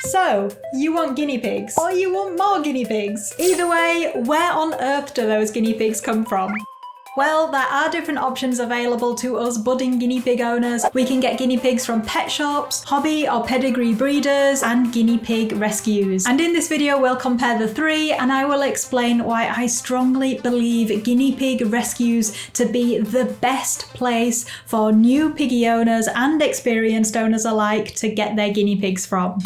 So, you want guinea pigs? Or you want more guinea pigs? Either way, where on earth do those guinea pigs come from? Well, there are different options available to us budding guinea pig owners. We can get guinea pigs from pet shops, hobby or pedigree breeders, and guinea pig rescues. And in this video, we'll compare the three, and I will explain why I strongly believe guinea pig rescues to be the best place for new piggy owners and experienced owners alike to get their guinea pigs from.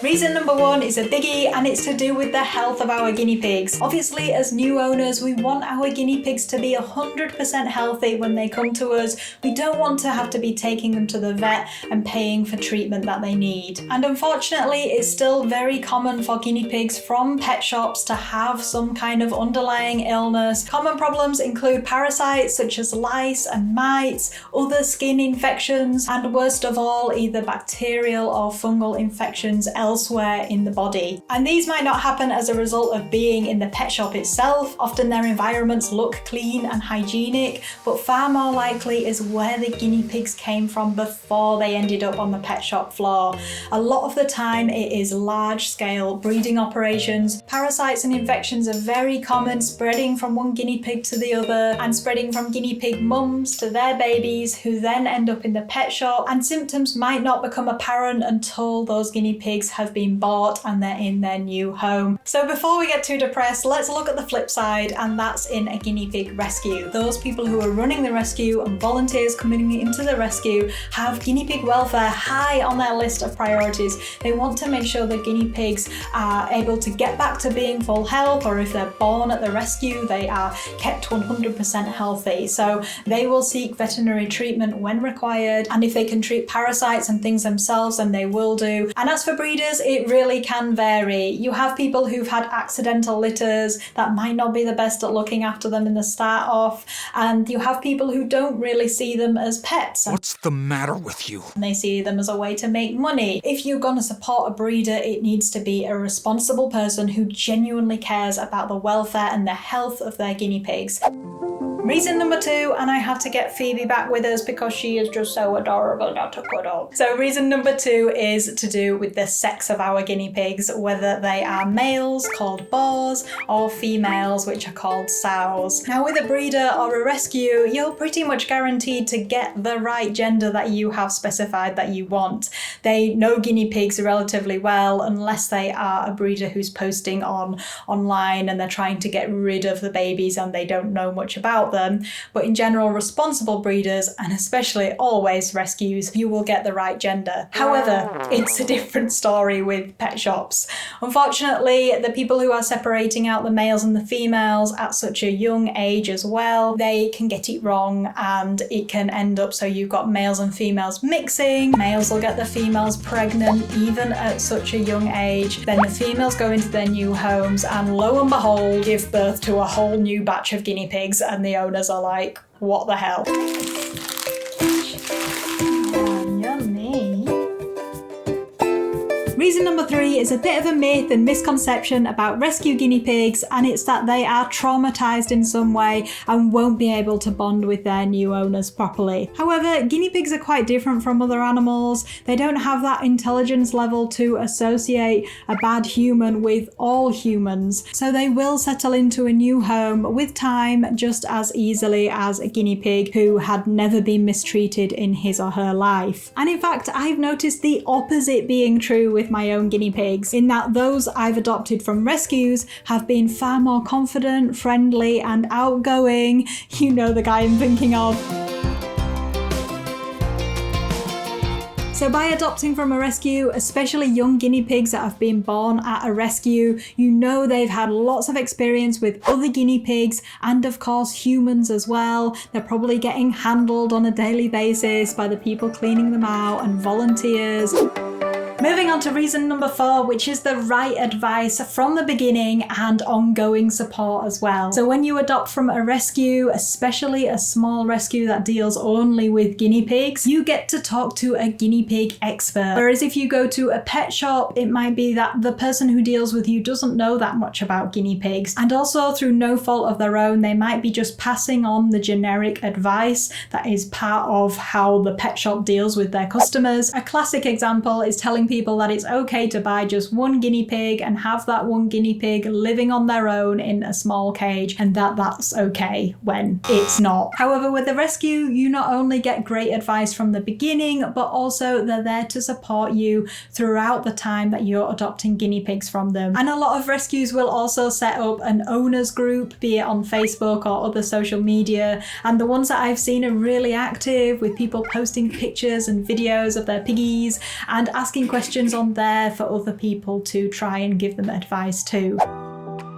Reason number one is a biggie, and it's to do with the health of our guinea pigs. Obviously, as new owners, we want our guinea pigs to be 100% healthy when they come to us. We don't want to have to be taking them to the vet and paying for treatment that they need. And unfortunately, it's still very common for guinea pigs from pet shops to have some kind of underlying illness. Common problems include parasites such as lice and mites, other skin infections, and worst of all, either bacterial or fungal infections elsewhere in the body. And these might not happen as a result of being in the pet shop itself. Often their environments look clean and hygienic, but far more likely is where the guinea pigs came from before they ended up on the pet shop floor. A lot of the time it is large-scale breeding operations. Parasites and infections are very common, spreading from one guinea pig to the other and spreading from guinea pig mums to their babies, who then end up in the pet shop, and symptoms might not become apparent until those guinea pigs have been bought and they're in their new home. So before we get too depressed, let's look at the flip side, and that's in a guinea pig rescue. Those people who are running the rescue and volunteers coming into the rescue have guinea pig welfare high on their list of priorities. They want to make sure the guinea pigs are able to get back to being full health, or if they're born at the rescue, they are kept 100% healthy. So they will seek veterinary treatment when required, and if they can treat parasites and things themselves, then they will do. And as for breeders, it really can vary. You have people who've had accidental litters that might not be the best at looking after them in the start off, and you have people who don't really see them as pets. What's the matter with you? And they see them as a way to make money. If you're going to support a breeder, it needs to be a responsible person who genuinely cares about the welfare and the health of their guinea pigs. Reason number two, and I have to get Phoebe back with us because she is just so adorable not to cuddle. So reason number two is to do with the sex of our guinea pigs, whether they are males called boars or females which are called sows. Now with a breeder or a rescue, you're pretty much guaranteed to get the right gender that you have specified that you want. They know guinea pigs relatively well, unless they are a breeder who's posting online and they're trying to get rid of the babies and they don't know much about them. But in general, responsible breeders, and especially always rescues, you will get the right gender. However, it's a different story with pet shops. Unfortunately, the people who are separating out the males and the females at such a young age as well, they can get it wrong, and it can end up so you've got males and females mixing. Males will get the females pregnant even at such a young age. Then the females go into their new homes and lo and behold, give birth to a whole new batch of guinea pigs, and the owners are like, what the hell? Reason number three is a bit of a myth and misconception about rescue guinea pigs, and it's that they are traumatised in some way and won't be able to bond with their new owners properly. However, guinea pigs are quite different from other animals. They don't have that intelligence level to associate a bad human with all humans, so they will settle into a new home with time just as easily as a guinea pig who had never been mistreated in his or her life. And in fact, I've noticed the opposite being true with my own guinea pigs, in that those I've adopted from rescues have been far more confident, friendly, and outgoing. You know the guy I'm thinking of. So by adopting from a rescue, especially young guinea pigs that have been born at a rescue, you know they've had lots of experience with other guinea pigs and of course humans as well. They're probably getting handled on a daily basis by the people cleaning them out and volunteers. Moving on to reason number 4, which is the right advice from the beginning and ongoing support as well. So when you adopt from a rescue, especially a small rescue that deals only with guinea pigs, you get to talk to a guinea pig expert. Whereas if you go to a pet shop, it might be that the person who deals with you doesn't know that much about guinea pigs. And also through no fault of their own, they might be just passing on the generic advice that is part of how the pet shop deals with their customers. A classic example is telling people that it's okay to buy just one guinea pig and have that one guinea pig living on their own in a small cage, and that's okay when it's not. However, with the rescue, you not only get great advice from the beginning, but also they're there to support you throughout the time that you're adopting guinea pigs from them. And a lot of rescues will also set up an owners group, be it on Facebook or other social media, and the ones that I've seen are really active, with people posting pictures and videos of their piggies and asking questions on there for other people to try and give them advice too.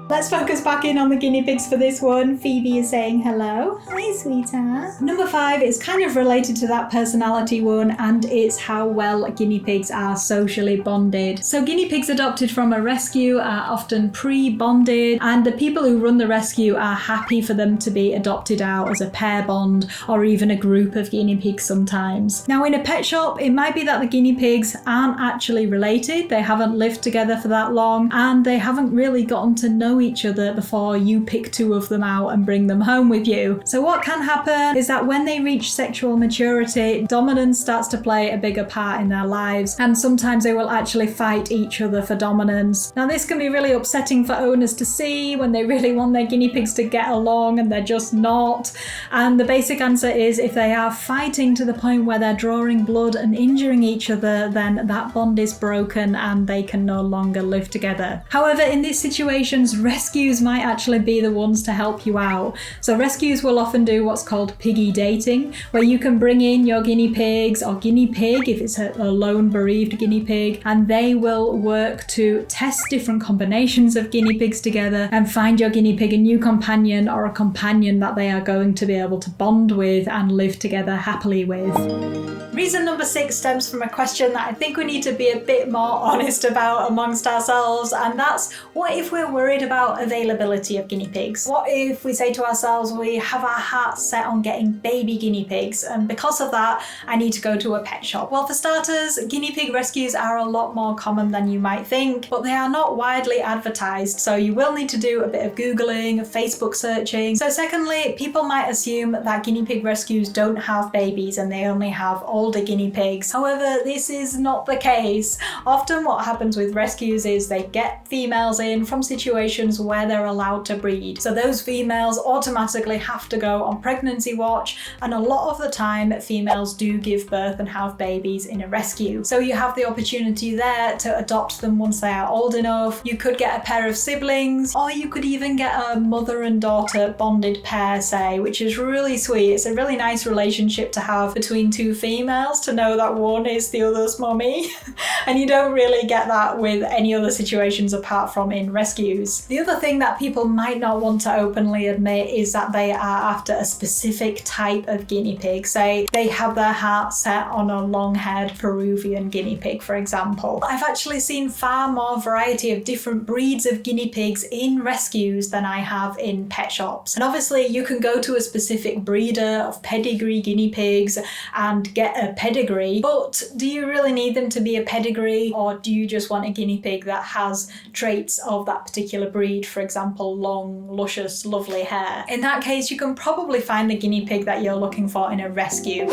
Let's focus back in on the guinea pigs for this one. Phoebe is saying hello. Hi, sweetheart. Number 5 is kind of related to that personality one, and it's how well guinea pigs are socially bonded. So guinea pigs adopted from a rescue are often pre-bonded, and the people who run the rescue are happy for them to be adopted out as a pair bond or even a group of guinea pigs sometimes. Now, in a pet shop, it might be that the guinea pigs aren't actually related. They haven't lived together for that long, and they haven't really gotten to know each other before you pick 2 of them out and bring them home with you. So what can happen is that when they reach sexual maturity, dominance starts to play a bigger part in their lives, and sometimes they will actually fight each other for dominance. Now, this can be really upsetting for owners to see when they really want their guinea pigs to get along and they're just not. And the basic answer is, if they are fighting to the point where they're drawing blood and injuring each other, then that bond is broken and they can no longer live together. However, in these situations, rescues might actually be the ones to help you out. So rescues will often do what's called piggie dating, where you can bring in your guinea pigs or guinea pig if it's a lone bereaved guinea pig, and they will work to test different combinations of guinea pigs together and find your guinea pig a new companion, or a companion that they are going to be able to bond with and live together happily with. Reason number 6 stems from a question that I think we need to be a bit more honest about amongst ourselves, and that's, what if we're worried about availability of guinea pigs? What if we say to ourselves, we have our hearts set on getting baby guinea pigs, and because of that, I need to go to a pet shop? Well, for starters, guinea pig rescues are a lot more common than you might think, but they are not widely advertised, so you will need to do a bit of Googling, Facebook searching. So secondly, people might assume that guinea pig rescues don't have babies and they only have older guinea pigs. However, this is not the case. Often what happens with rescues is they get females in from situations where they're allowed to breed. So those females automatically have to go on pregnancy watch, and a lot of the time females do give birth and have babies in a rescue. So you have the opportunity there to adopt them once they are old enough. You could get a pair of siblings, or you could even get a mother and daughter bonded pair, say, which is really sweet. It's a really nice relationship to have between 2 females, to know that one is the other's mommy. And you don't really get that with any other situations apart from in rescues. The other thing that people might not want to openly admit is that they are after a specific type of guinea pig. Say they have their heart set on a long-haired Peruvian guinea pig, for example. I've actually seen far more variety of different breeds of guinea pigs in rescues than I have in pet shops. And obviously you can go to a specific breeder of pedigree guinea pigs and get a pedigree, but do you really need them to be a pedigree, or do you just want a guinea pig that has traits of that particular breed, for example, long, luscious, lovely hair? In that case, you can probably find the guinea pig that you're looking for in a rescue.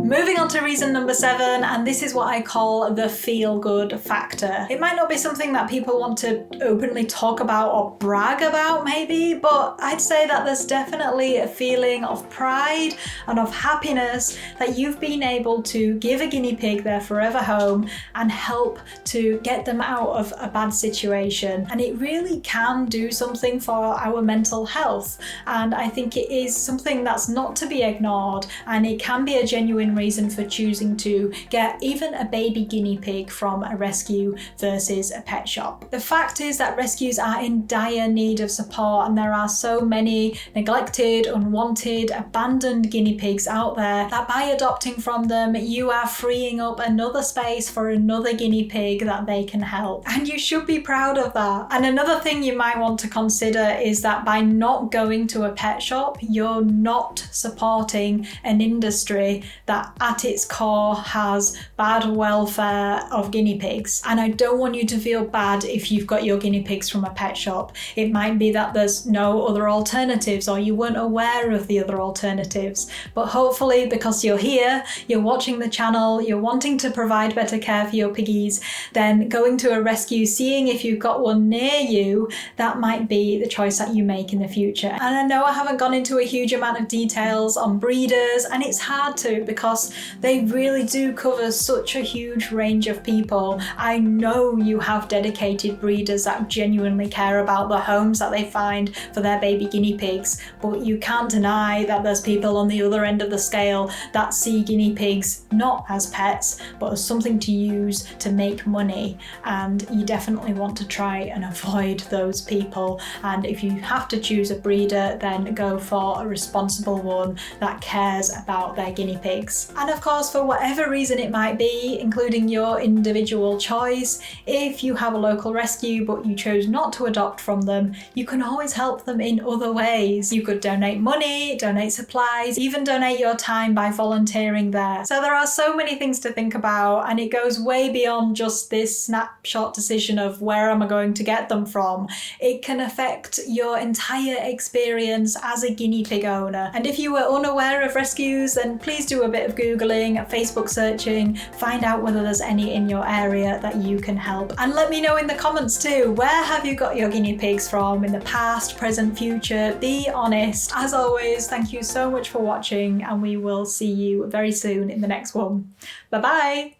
Moving on to reason number 7, and this is what I call the feel-good factor. It might not be something that people want to openly talk about or brag about maybe, but I'd say that there's definitely a feeling of pride and of happiness that you've been able to give a guinea pig their forever home and help to get them out of a bad situation. And it really can do something for our mental health, and I think it is something that's not to be ignored, and it can be a genuine reason for choosing to get even a baby guinea pig from a rescue versus a pet shop. The fact is that rescues are in dire need of support, and there are so many neglected, unwanted, abandoned guinea pigs out there that by adopting from them, you are freeing up another space for another guinea pig that they can help. And you should be proud of that. And another thing you might want to consider is that by not going to a pet shop, you're not supporting an industry that that at its core has bad welfare of guinea pigs. And I don't want you to feel bad if you've got your guinea pigs from a pet shop. It might be that there's no other alternatives or you weren't aware of the other alternatives. But hopefully, because you're here, you're watching the channel, you're wanting to provide better care for your piggies, then going to a rescue, seeing if you've got one near you, that might be the choice that you make in the future. And I know I haven't gone into a huge amount of details on breeders, and it's hard to because they really do cover such a huge range of people. I know you have dedicated breeders that genuinely care about the homes that they find for their baby guinea pigs, but you can't deny that there's people on the other end of the scale that see guinea pigs not as pets, but as something to use to make money, and you definitely want to try and avoid those people. And if you have to choose a breeder, then go for a responsible one that cares about their guinea pigs. And of course, for whatever reason it might be, including your individual choice, if you have a local rescue but you chose not to adopt from them, you can always help them in other ways. You could donate money, donate supplies, even donate your time by volunteering there. So there are so many things to think about, and it goes way beyond just this snapshot decision of where am I going to get them from. It can affect your entire experience as a guinea pig owner. And if you were unaware of rescues, then please do a bit of Googling, Facebook searching, find out whether there's any in your area that you can help. And let me know in the comments too, where have you got your guinea pigs from in the past, present, future? Be honest. As always, thank you so much for watching, and we will see you very soon in the next one. Bye bye!